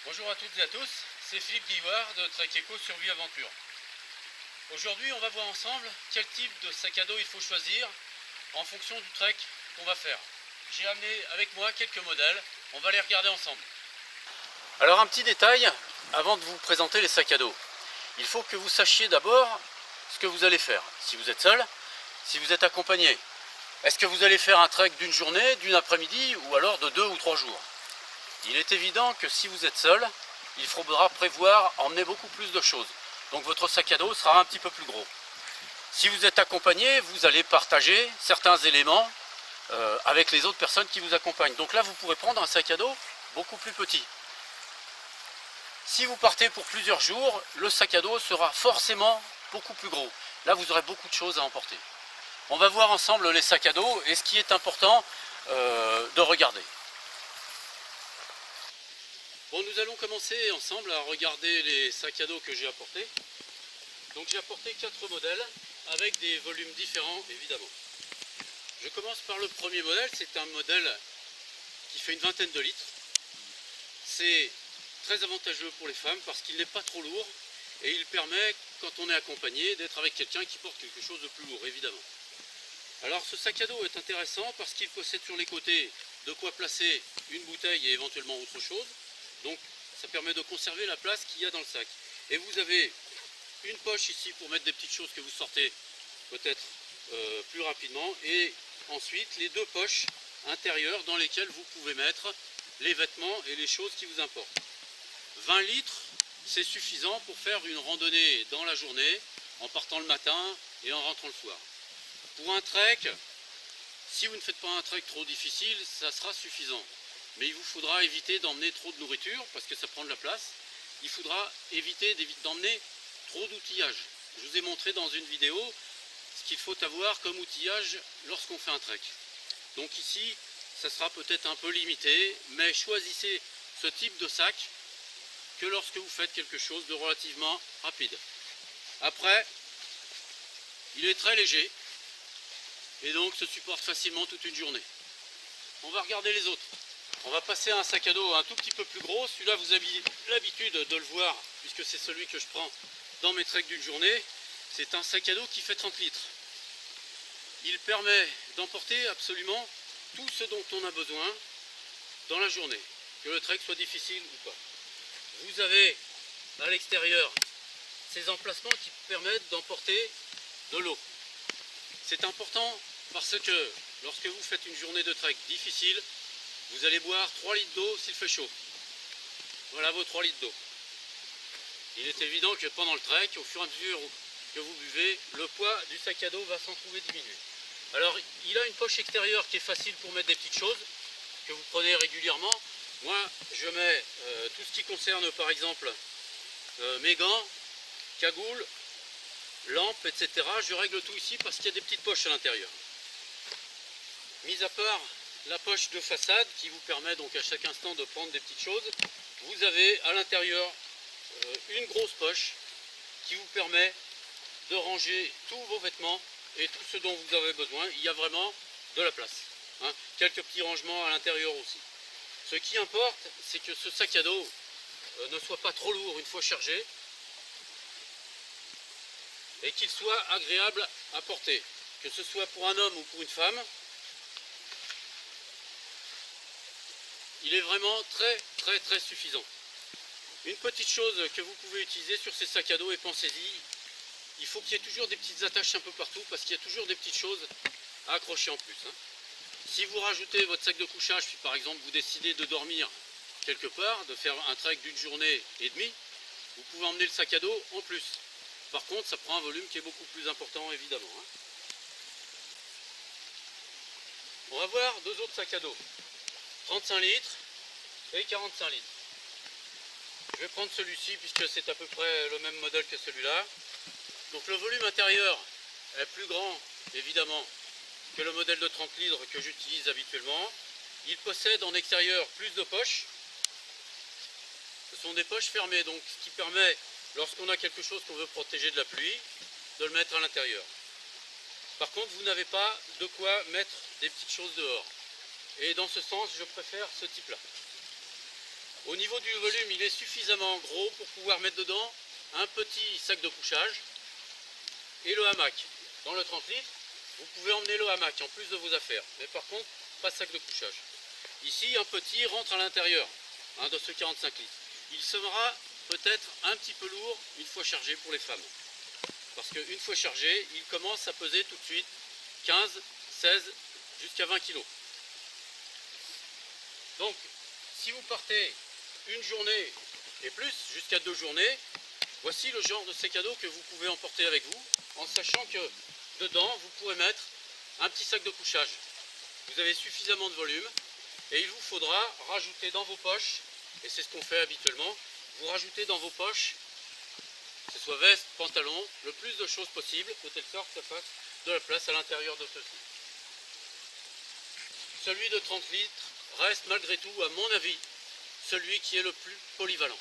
Bonjour à toutes et à tous, c'est Philippe Guillouard de Trek Eco Survie Aventure. Aujourd'hui, on va voir ensemble quel type de sac à dos il faut choisir en fonction du trek qu'on va faire. J'ai amené avec moi quelques modèles, on va les regarder ensemble. Alors un petit détail avant de vous présenter les sacs à dos. Il faut que vous sachiez d'abord ce que vous allez faire. Si vous êtes seul, si vous êtes accompagné. Est-ce que vous allez faire un trek d'une journée, d'une après-midi ou alors de 2 ou 3 jours? Il est évident que si vous êtes seul, il faudra prévoir emmener beaucoup plus de choses. Donc votre sac à dos sera un petit peu plus gros. Si vous êtes accompagné, vous allez partager certains éléments avec les autres personnes qui vous accompagnent. Donc là, vous pourrez prendre un sac à dos beaucoup plus petit. Si vous partez pour plusieurs jours, le sac à dos sera forcément beaucoup plus gros. Là, vous aurez beaucoup de choses à emporter. On va voir ensemble les sacs à dos et ce qui est important de regarder. Bon, nous allons commencer ensemble à regarder les sacs à dos que j'ai apportés. Donc j'ai apporté 4 modèles avec des volumes différents évidemment. Je commence par le premier modèle, c'est un modèle qui fait une vingtaine de litres. C'est très avantageux pour les femmes parce qu'il n'est pas trop lourd et il permet, quand on est accompagné, d'être avec quelqu'un qui porte quelque chose de plus lourd évidemment. Alors ce sac à dos est intéressant parce qu'il possède sur les côtés de quoi placer une bouteille et éventuellement autre chose. Donc ça permet de conserver la place qu'il y a dans le sac. Et vous avez une poche ici pour mettre des petites choses que vous sortez peut-être plus rapidement. Et ensuite les 2 poches intérieures dans lesquelles vous pouvez mettre les vêtements et les choses qui vous importent. 20 litres, c'est suffisant pour faire une randonnée dans la journée, en partant le matin et en rentrant le soir. Pour un trek, si vous ne faites pas un trek trop difficile, ça sera suffisant. Mais il vous faudra éviter d'emmener trop de nourriture parce que ça prend de la place. Il faudra éviter d'emmener trop d'outillage. Je vous ai montré dans une vidéo ce qu'il faut avoir comme outillage lorsqu'on fait un trek. Donc ici, ça sera peut-être un peu limité, mais choisissez ce type de sac que lorsque vous faites quelque chose de relativement rapide. Après, il est très léger et donc se supporte facilement toute une journée. On va regarder les autres. On va passer à un sac à dos un tout petit peu plus gros. Celui-là, vous avez l'habitude de le voir, puisque c'est celui que je prends dans mes treks d'une journée. C'est un sac à dos qui fait 30 litres. Il permet d'emporter absolument tout ce dont on a besoin dans la journée, que le trek soit difficile ou pas. Vous avez à l'extérieur ces emplacements qui permettent d'emporter de l'eau. C'est important parce que lorsque vous faites une journée de trek difficile, vous allez boire 3 litres d'eau s'il fait chaud. Voilà vos 3 litres d'eau. Il est évident que pendant le trek, au fur et à mesure que vous buvez, le poids du sac à dos va s'en trouver diminuer. Alors, il a une poche extérieure qui est facile pour mettre des petites choses que vous prenez régulièrement. Moi, je mets tout ce qui concerne, par exemple, mes gants, cagoules, lampes, etc. Je règle tout ici parce qu'il y a des petites poches à l'intérieur. Mis à part la poche de façade qui vous permet donc à chaque instant de prendre des petites choses, vous avez à l'intérieur une grosse poche qui vous permet de ranger tous vos vêtements et tout ce dont vous avez besoin. Il y a vraiment de la place, hein. Quelques petits rangements à l'intérieur aussi. Ce qui importe, c'est que ce sac à dos ne soit pas trop lourd une fois chargé et qu'il soit agréable à porter, que ce soit pour un homme ou pour une femme. Il est vraiment très suffisant. Une petite chose que vous pouvez utiliser sur ces sacs à dos, et pensez-y, il faut qu'il y ait toujours des petites attaches un peu partout parce qu'il y a toujours des petites choses à accrocher en plus, hein. Si vous rajoutez votre sac de couchage, puis par exemple vous décidez de dormir quelque part, de faire un trek d'une journée et demie, vous pouvez emmener le sac à dos en plus. Par contre, ça prend un volume qui est beaucoup plus important évidemment, hein. On va voir 2 autres sacs à dos. 35 litres et 45 litres. Je vais prendre celui-ci puisque c'est à peu près le même modèle que celui-là. Donc le volume intérieur est plus grand évidemment que le modèle de 30 litres que j'utilise habituellement. Il possède en extérieur plus de poches. Ce sont des poches fermées, donc ce qui permet, lorsqu'on a quelque chose qu'on veut protéger de la pluie, de le mettre à l'intérieur. Par contre, vous n'avez pas de quoi mettre des petites choses dehors. Et dans ce sens, je préfère ce type-là. Au niveau du volume, il est suffisamment gros pour pouvoir mettre dedans un petit sac de couchage et le hamac. Dans le 30 litres, vous pouvez emmener le hamac en plus de vos affaires. Mais par contre, pas de sac de couchage. Ici, un petit rentre à l'intérieur de ce 45 litres. Il sera peut-être un petit peu lourd une fois chargé pour les femmes. Parce qu'une fois chargé, il commence à peser tout de suite 15, 16, jusqu'à 20 kg. Donc, si vous partez une journée et plus, jusqu'à 2 journées, voici le genre de sac à dos que vous pouvez emporter avec vous, en sachant que dedans, vous pourrez mettre un petit sac de couchage. Vous avez suffisamment de volume et il vous faudra rajouter dans vos poches, et c'est ce qu'on fait habituellement, vous rajoutez dans vos poches, que ce soit veste, pantalon, le plus de choses possible, de telle sorte que ça fasse de la place à l'intérieur de ceci. Celui de 30 litres reste malgré tout, à mon avis, celui qui est le plus polyvalent.